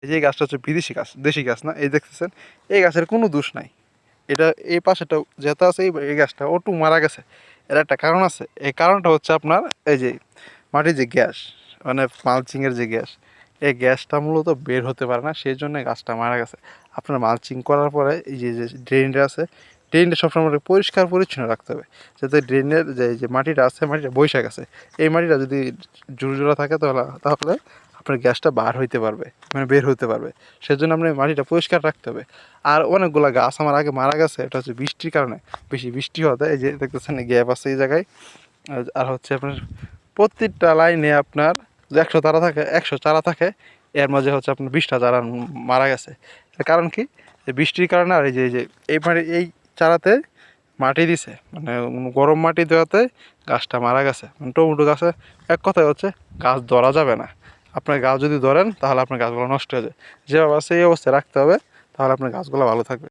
এই যে এই গাছটা হচ্ছে বিদেশি গাছ, দেশি গাছ না। এই দেখতেছেন, এই গাছের কোনো দোষ নাই। এটা এই পাশেটা যেটা আছে এই গাছটা ওটু মারা গেছে। এর একটা কারণ আছে। এই কারণটা হচ্ছে আপনার এই যে মাটির যে গ্যাস, মানে মালচিংয়ের যে গ্যাস, এই গ্যাসটা মূলত বের হতে পারে না, সেই জন্য গাছটা মারা গেছে। আপনার মালচিং করার পরে এই যে যে ড্রেনটা আছে, ড্রেনটা সবসময় পরিষ্কার পরিচ্ছন্ন রাখতে হবে, যাতে ড্রেনের যে মাটিটা আছে, মাটিটা বৈশাখ আছে, এই মাটিটা যদি জোড়া থাকে তাহলে আপনার গ্যাসটা বার হইতে পারবে, মানে বের হতে পারবে। সেজন্য আপনার মাটিটা পরিষ্কার রাখতে হবে। আর অনেকগুলো গাছ আমার আগে মারা গেছে, এটা হচ্ছে বৃষ্টির কারণে। বেশি বৃষ্টি হতে এই যে দেখতেছেন গ্যাপ আছে এই জায়গায়। আর হচ্ছে আপনার প্রত্যেকটা লাইনে আপনার 100 চারা থাকে, 100 চারা থাকে, এর মাঝে হচ্ছে আপনার 20টা চারা মারা গেছে। এর কারণ কি? যে বৃষ্টির কারণে। আর এই যে এই চারাতে মাটি দিছে, মানে গরম মাটি দেওয়াতে গাছটা মারা গেছে। মানে টমেটো গাছে এক কথায় হচ্ছে গাছ ধরা যাবে না। আপনার গাছ যদি ধরেন তাহলে আপনার গাছগুলো নষ্ট হয়ে যায়। যেভাবে আছে এই অবস্থায় রাখতে হবে, তাহলে আপনার গাছগুলো ভালো থাকবে।